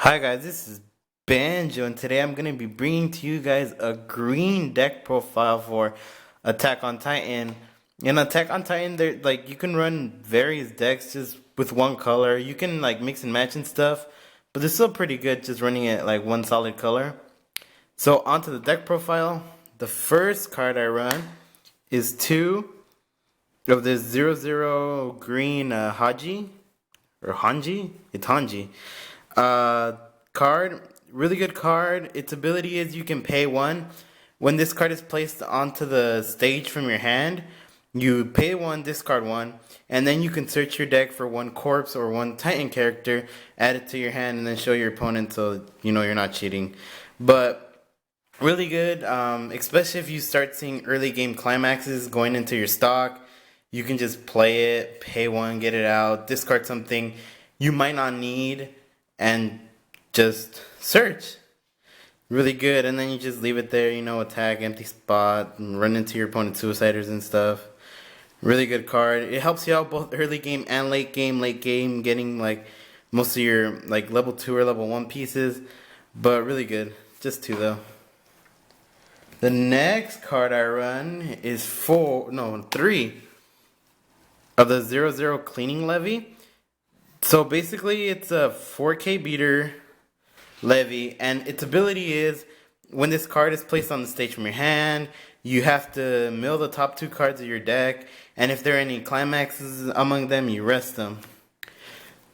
Hi guys, this is Banjo, and today I'm going to be bringing to you guys a green deck profile for Attack on Titan. In Attack on Titan, there you can run various decks just with one color. You can mix and match and stuff, but they're still pretty good just running it like one solid color. So onto the deck profile. The first card I run is two of this 0/0 green Haji or Hanji. It's Hanji. Card, really good card. Its ability is you can pay one. When this card is placed onto the stage from your hand, you pay one, discard one, and then you can search your deck for one corpse or one Titan character, add it to your hand, and then show your opponent so you know you're not cheating. But really good, especially if you start seeing early game climaxes going into your stock. You can just play it, pay one, get it out, discard something you might not need, and just search. Really good, and then you just leave it there, attack, empty spot, and run into your opponent's suiciders and stuff. Really good card. It helps you out both early game and late game. Late game, getting most of your level 2 or level 1 pieces, but really good. Just two though. The next card I run is three of the 0/0 cleaning levy. So basically it's a 4K beater levy, and its ability is when this card is placed on the stage from your hand, you have to mill the top two cards of your deck, and if there are any climaxes among them, you rest them.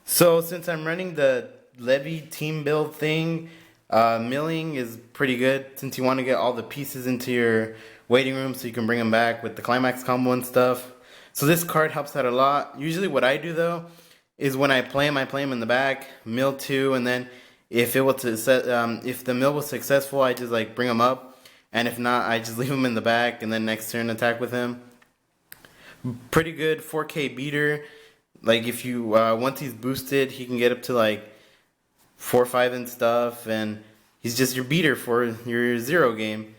So since I'm running the levy team build thing, milling is pretty good since you want to get all the pieces into your waiting room so you can bring them back with the climax combo and stuff. So this card helps out a lot. Usually what I do though is when I play him in the back, mill two, and then if the mill was successful, I just bring him up, and if not, I just leave him in the back, and then next turn attack with him. Pretty good 4K beater. If you once he's boosted, he can get up to 4 or 5 and stuff, and he's just your beater for your zero game,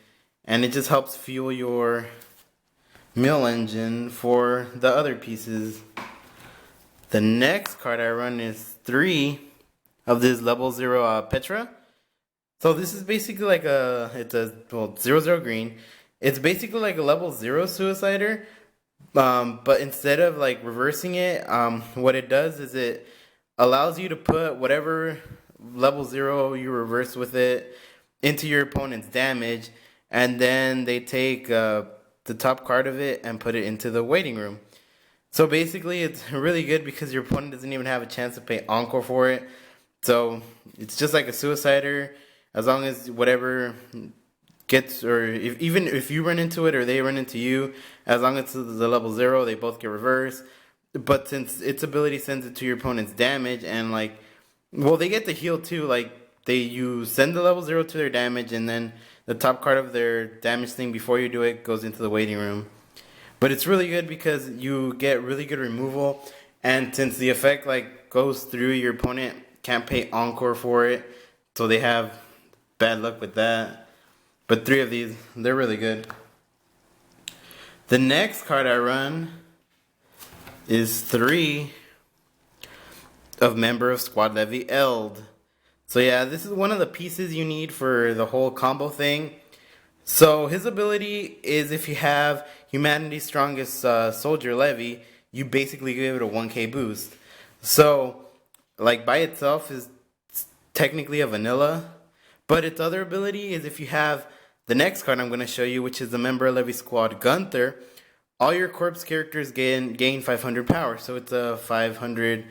and it just helps fuel your mill engine for the other pieces. The next card I run is three of this level 0 Petra. So this is basically it's a 0/0 green. It's basically like a level 0 suicider, but instead of reversing it, what it does is it allows you to put whatever level 0 you reverse with it into your opponent's damage, and then they take the top card of it and put it into the waiting room. So basically it's really good because your opponent doesn't even have a chance to pay encore for it. So it's just like a suicider, as long as whatever gets, or even if you run into it or they run into you, as long as it's the level 0, they both get reversed. But since its ability sends it to your opponent's damage, and they get the heal too. You send the level 0 to their damage, and then the top card of their damage thing before you do it goes into the waiting room. But it's really good because you get really good removal, and since the effect goes through, your opponent can't pay encore for it, so they have bad luck with that. But three of these, they're really good. The next card I run is three of Member of Squad Levy Eld. So yeah, this is one of the pieces you need for the whole combo thing. So his ability is if you have Humanity's Strongest Soldier Levy, you basically give it a 1K boost. So by itself is technically a vanilla, but its other ability is if you have the next card I'm going to show you, which is the Member Levy Squad Gunther, all your corpse characters gain 500 power. So it's a 500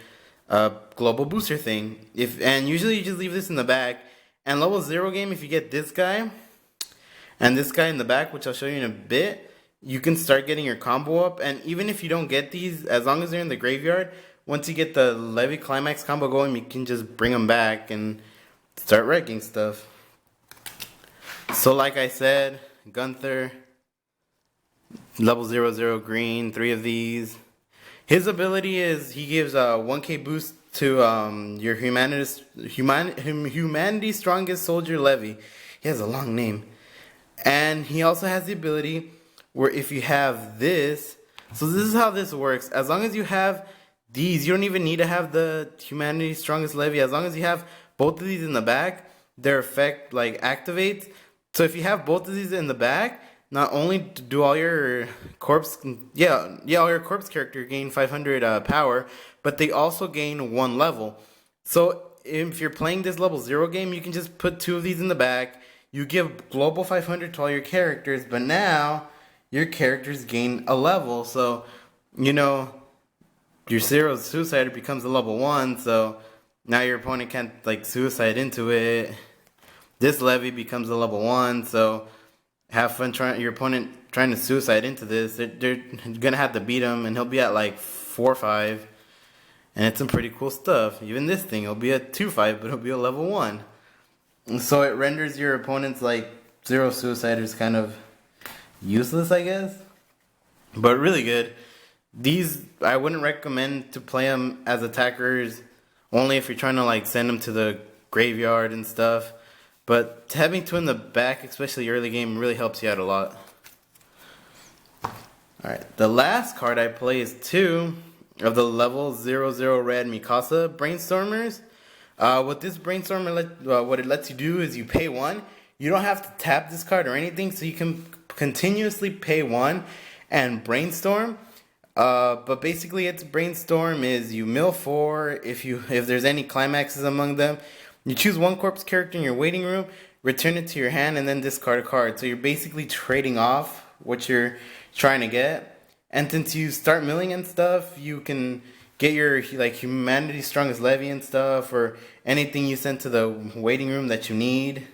global booster thing. And usually you just leave this in the back. And level 0 game, if you get this guy and this guy in the back, which I'll show you in a bit, you can start getting your combo up. And even if you don't get these, as long as they're in the graveyard, once you get the Levy Climax combo going, you can just bring them back and start wrecking stuff. So like I said, Gunther, level 0/0 green, three of these. His ability is he gives a 1K boost to your Humanity's Strongest Soldier Levy. He has a long name. And he also has the ability where if you have this, so this is how this works. As long as you have these, you don't even need to have the Humanity's Strongest Levy. As long as you have both of these in the back, their effect like activates. So if you have both of these in the back, not only do all your corpse, all your corpse character gain 500 power, but they also gain 1 level. So if you're playing this level 0 game, you can just put 2 of these in the back. You give global 500 to all your characters, but now your characters gain a level. So, you know, your Zero Suicider becomes a level 1, so now your opponent can't like suicide into it. This Levy becomes a level 1, so have fun trying your opponent trying to suicide into this. They're gonna have to beat him, and he'll be at like 4 or 5. And it's some pretty cool stuff. Even this thing, it'll be a 2-5, but it'll be a level 1. And so it renders your opponent's like Zero Suiciders kind of useless, I guess. But really good. These, I wouldn't recommend to play them as attackers, only if you're trying to like send them to the graveyard and stuff. But having 2 in the back, especially early game, really helps you out a lot. Alright, the last card I play is 2 of the level 00 red Mikasa Brainstormers. What this Brainstormer, what it lets you do is you pay 1. You don't have to tap this card or anything, so you can continuously pay 1 and brainstorm. But basically, its brainstorm is you mill 4. If there's any climaxes among them, you choose 1 corpse character in your waiting room, return it to your hand, and then discard a card. So you're basically trading off what you're trying to get. And since you start milling and stuff, you can get your like Humanity's Strongest Levy and stuff, or anything you send to the waiting room that you need.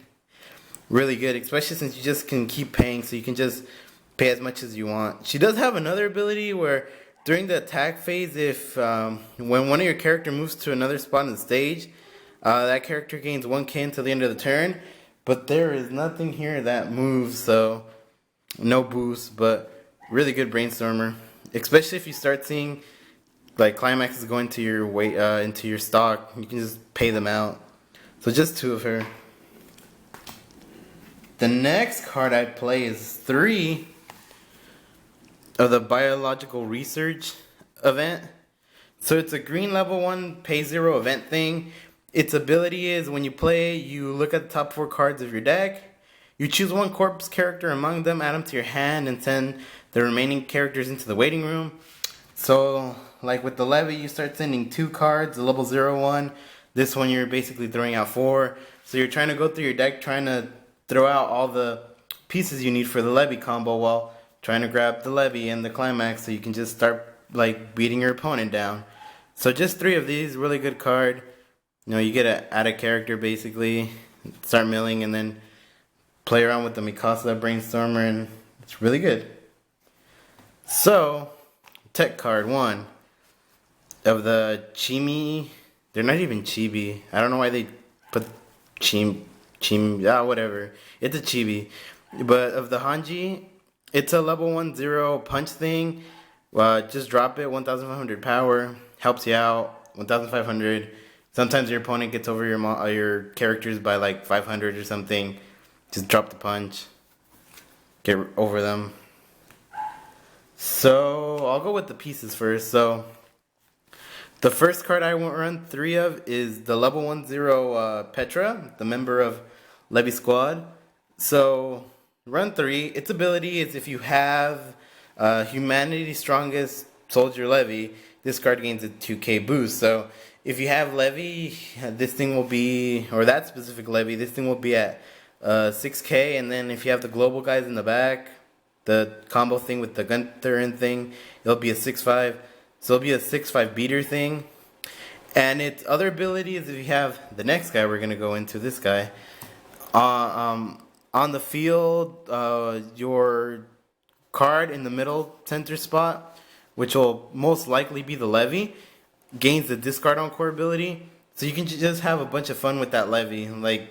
Really good, especially since you just can keep paying, so you can just pay as much as you want. She does have another ability where during the attack phase, if when one of your character moves to another spot in the stage, that character gains 1k until the end of the turn. But there is nothing here that moves, so no boost, but really good brainstormer, especially if you start seeing like climaxes going to your into your stock. You can just pay them out. So just 2 of her. The next card I play is 3 of the Biological Research event. So it's a green level 1 pay 0 event thing. Its ability is when you play, you look at the top 4 cards of your deck. You choose 1 corpse character among them, add them to your hand, and send the remaining characters into the waiting room. So, like with the Levy, you start sending 2 cards, the level 0 one. This one you're basically throwing out 4. So you're trying to go through your deck, trying to throw out all the pieces you need for the Levy combo while trying to grab the Levy and the climax, so you can just start like beating your opponent down. So just 3 of these, really good card. You know, you get to add a character basically, start milling, and then play around with the Mikasa Brainstormer, and it's really good. So, tech card 1 of the Chimi. They're not even Chibi. I don't know why they put whatever. It's a Chibi. But of the Hanji, it's a level 1-0 punch thing. Just drop it, 1,500 power. Helps you out, 1,500. Sometimes your opponent gets over your characters by like 500 or something. Just drop the punch. Get over them. So, I'll go with the pieces first. So, the first card I want to run 3 of is the level 1-0 Petra, the member of Levi Squad. So, run 3. Its ability is if you have Humanity's Strongest Soldier Levy, this card gains a 2k boost. So, if you have Levy, this thing will be, or that specific Levy, this thing will be at 6k. And then if you have the global guys in the back, the combo thing with the Gunther and thing, it'll be a 6-5. So it'll be a 6-5 beater thing. And its other ability is if you have the next guy we're going to go into, this guy. On the field, your card in the middle center spot, which will most likely be the Levy, gains the discard encore ability. So you can just have a bunch of fun with that Levy. Like,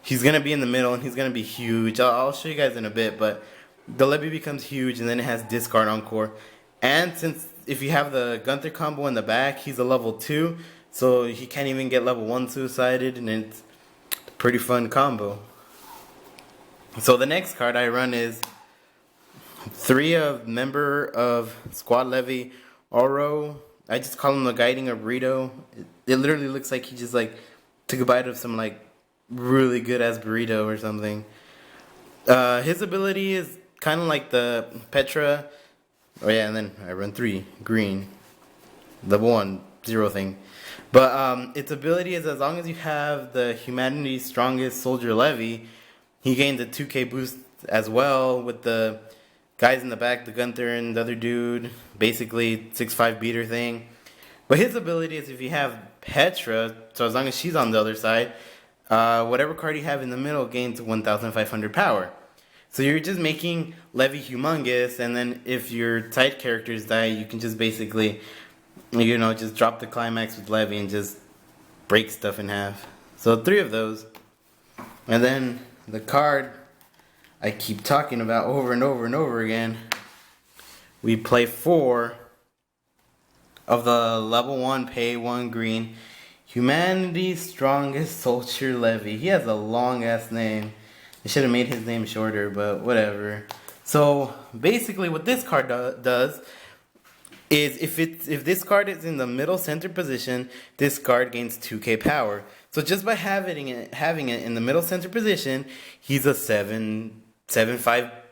he's going to be in the middle and he's going to be huge. I'll show you guys in a bit, but the Levy becomes huge, and then it has discard encore. And since if you have the Gunther combo in the back, he's a level 2, so he can't even get level 1 suicided, and it's a pretty fun combo. So the next card I run is 3 of member of Squad Levy Oro. I just call him the Guiding Arito. It literally looks like he just like took a bite of some like really good ass burrito or something. His ability is kind of like the Petra. Oh yeah, and then I run 3 green, level 1 0 thing. But its ability is as long as you have the humanity's strongest soldier Levi, he gains a 2k boost as well with the guys in the back, the Gunther and the other dude, basically 6-5 beater thing. But his ability is if you have Petra, so as long as she's on the other side, whatever card you have in the middle gains 1,500 power. So you're just making Levi humongous, and then if your side characters die, you can just basically, just drop the climax with Levi and just break stuff in half. So 3 of those. And then the card I keep talking about over and over and over again. We play 4 of the level 1 pay 1 green Humanity's Strongest Soldier Levi. He has a long ass name. I should have made his name shorter, but whatever. So basically what this card does is if this card is in the middle center position, this card gains 2k power. So just by having it in the middle center position, he's a 7-5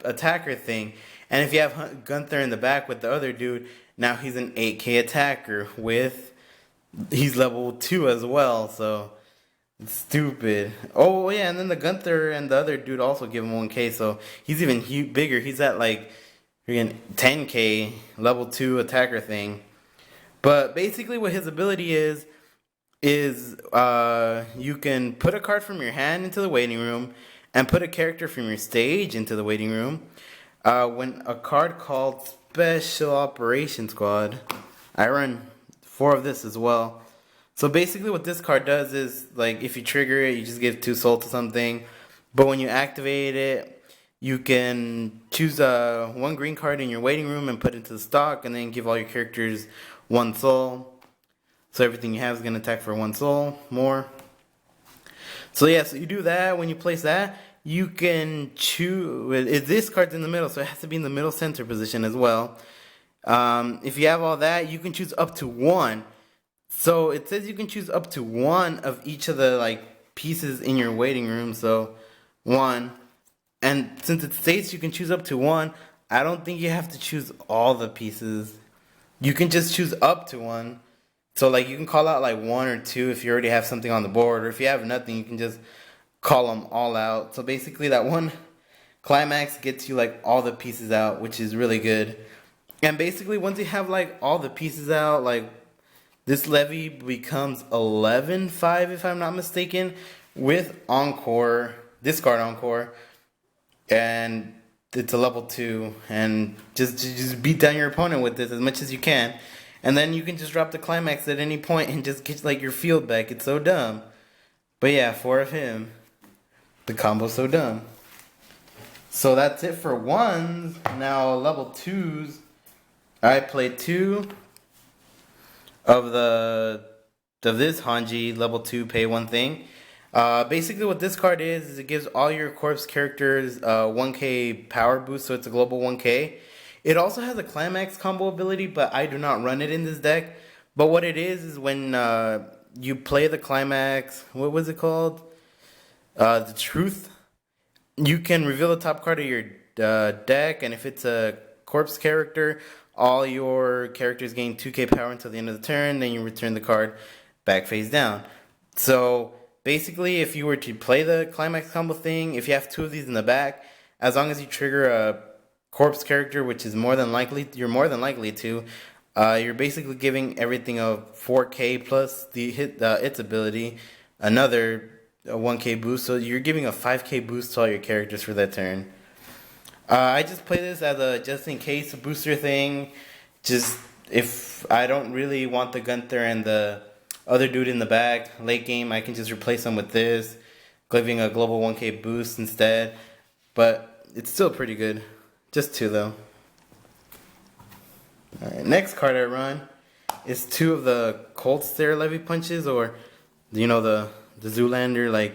attacker thing. And if you have Gunther in the back with the other dude, now he's an 8k attacker he's level 2 as well, so it's stupid. Oh yeah, and then the Gunther and the other dude also give him 1k, so he's even bigger. He's at like 10k level 2 attacker thing. But basically what his ability is you can put a card from your hand into the waiting room and put a character from your stage into the waiting room. When a card called Special Operations Squad, I run 4 of this as well. So basically what this card does is, like, if you trigger it, you just give 2 soul to something. But when you activate it, you can choose 1 green card in your waiting room and put it into the stock, and then give all your characters 1 soul. So everything you have is going to attack for 1 soul more. So yeah, so you do that. When you place that, you can choose. This card's in the middle, so it has to be in the middle center position as well. If you have all that, you can choose up to 1. So it says you can choose up to 1 of each of the pieces in your waiting room. So 1, and since it states you can choose up to 1, I don't think you have to choose all the pieces. You can just choose up to 1. So you can call out 1 or 2 if you already have something on the board, or if you have nothing, you can just call them all out. So basically that 1 climax gets you all the pieces out, which is really good. And basically once you have all the pieces out, this Levi becomes 11-5 if I'm not mistaken, with Encore, discard Encore, and it's a level 2, and just beat down your opponent with this as much as you can. And then you can just drop the climax at any point and just get your field back. It's so dumb. But yeah, 4 of him. The combo's so dumb. So that's it for 1s. Now level 2s. I played 2 of this Hanji level 2 pay 1 thing. Basically what this card is it gives all your corpse characters 1k power boost, so it's a global 1k. It also has a climax combo ability, but I do not run it in this deck. But what it is when you play the climax, what was it called? The Truth. You can reveal the top card of your deck, and if it's a corpse character, all your characters gain 2k power until the end of the turn, then you return the card back face down. So basically, if you were to play the climax combo thing, if you have 2 of these in the back, as long as you trigger a corpse character, which is you're more than likely to, you're basically giving everything a 4k plus its ability, another 1k boost, so you're giving a 5k boost to all your characters for that turn. I just play this as a just in case booster thing. Just if I don't really want the Gunther and the other dude in the back late game, I can just replace them with this, giving a global 1k boost instead. But it's still pretty good. Just 2 though. Alright, next card I run is 2 of the Cold Stare Levi punches, or the Zoolander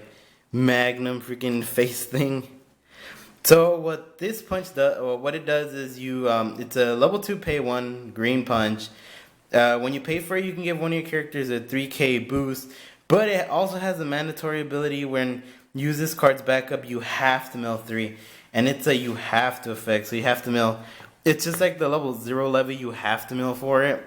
Magnum freaking face thing. So what this punch does, or what it does is it's a level 2 pay 1 green punch. When you pay for it, you can give one of your characters a 3k boost, But it also has a mandatory ability when you use this card's backup, you have to mill 3. And it's a you have to effect, so you have to mill. It's just like the level 0 Levy, you have to mill for it.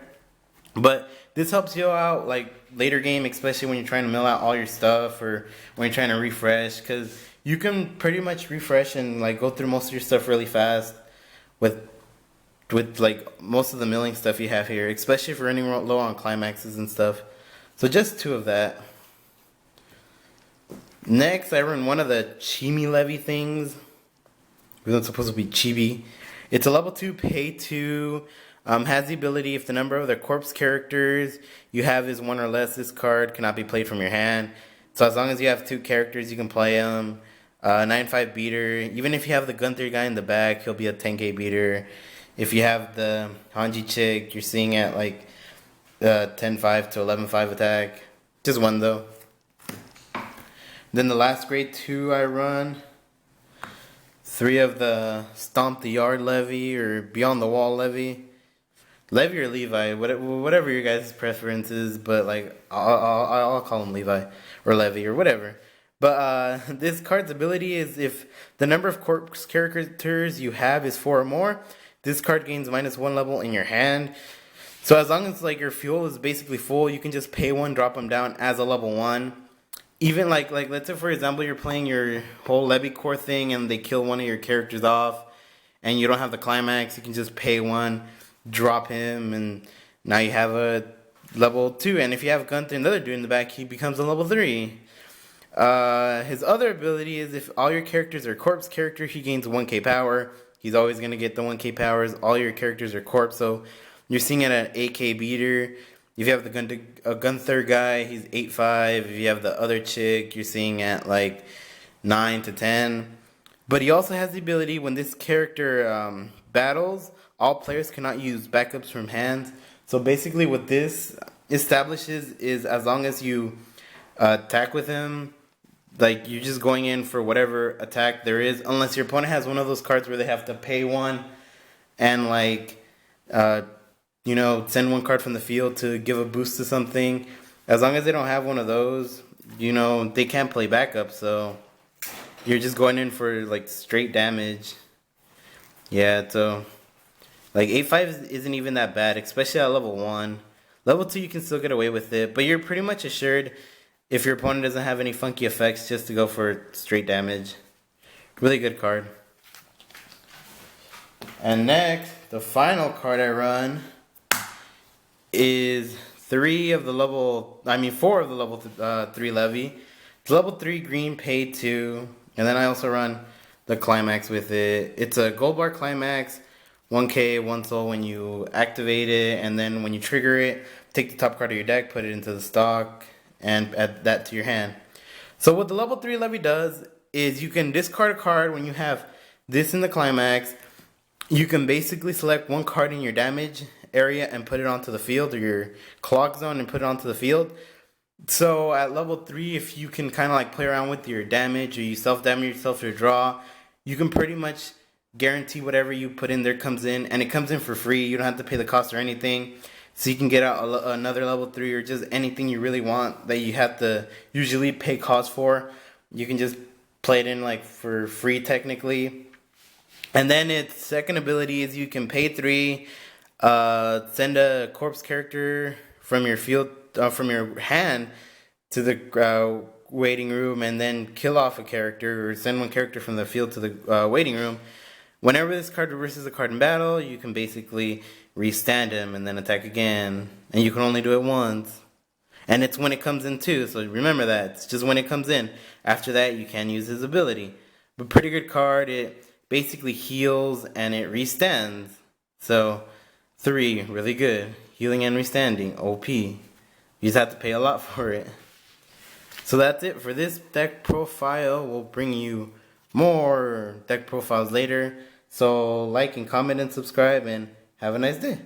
But this helps you out like later game, especially when you're trying to mill out all your stuff or when you're trying to refresh, because you can pretty much refresh and like go through most of your stuff really fast with like most of the milling stuff you have here, especially if you're running low on climaxes and stuff. So just 2 of that. Next, I run one of the Chibi Levy things. It's supposed to be Chibi. It's a level 2 pay 2. Has the ability, if the number of the corpse characters you have is 1 or less, this card cannot be played from your hand. So as long as you have 2 characters, you can play them. 9-5 beater. Even if you have the Gunther guy in the back, he'll be a 10k beater. If you have the Hanji chick, you're seeing at like 10-5 to 11-5 attack. Just 1 though. Then the last grade 2 I run. 3 of the Stomp the Yard Levy or Beyond the Wall Levy. Levy or Levi, whatever your guys' preference is, but like I'll call him Levi or Levy or whatever. But this card's ability is if the number of corpse characters you have is 4 or more, this card gains -1 level in your hand. So as long as like your fuel is basically full, you can just pay 1, drop them down as a level 1. Even like let's say for example you're playing your whole Levy core thing and they kill one of your characters off, and you don't have the climax, you can just pay 1. Drop him, and now you have a level 2. And if you have Gunther and the other dude in the back, he becomes a level 3. His other ability is if all your characters are corpse character, he gains 1k power. He's always going to get the 1k powers. All your characters are corpse, so you're seeing it at 8k beater. If you have the Gunther guy, he's 8-5. If you have the other chick, you're seeing at like 9 to 10. But he also has the ability when this character battles, all players cannot use backups from hands. So basically what this establishes is as long as you attack with him, like you're just going in for whatever attack there is, unless your opponent has one of those cards where they have to pay 1 and like send 1 card from the field to give a boost to something. As long as they don't have one of those, they can't play backup, so you're just going in for like straight damage. Yeah, so like 8-5 isn't even that bad, especially at level 1. Level 2 you can still get away with it, but you're pretty much assured if your opponent doesn't have any funky effects just to go for straight damage. Really good card. And next, the final card I run is 4 of the level 3 Levy. It's level 3 green pay 2, and then I also run the climax with it. It's a gold bar climax. 1k, 1 soul when you activate it, and then when you trigger it, take the top card of your deck, put it into the stock, and add that to your hand. So what the level 3 Levy does is you can discard a card when you have this in the climax. You can basically select 1 card in your damage area and put it onto the field, or your clock zone and put it onto the field. So at level 3, if you can kind of like play around with your damage, or you self-damage yourself to draw, you can pretty much guarantee whatever you put in there comes in, and it comes in for free. You don't have to pay the cost or anything, so you can get out another level 3 or just anything you really want that you have to usually pay cost for. You can just play it in like for free technically. And then its second ability is you can pay 3, send a corpse character from your field from your hand to the waiting room, and then kill off a character, or send 1 character from the field to the waiting room. Whenever this card reverses a card in battle, you can basically restand him and then attack again. And you can only do it once. And it's when it comes in too, so remember that. It's just when it comes in. After that, you can use his ability. But pretty good card. It basically heals and it restands. So 3, really good. Healing and restanding, OP. You just have to pay a lot for it. So that's it for this deck profile. We'll bring you more deck profiles later. So like and comment and subscribe, and have a nice day.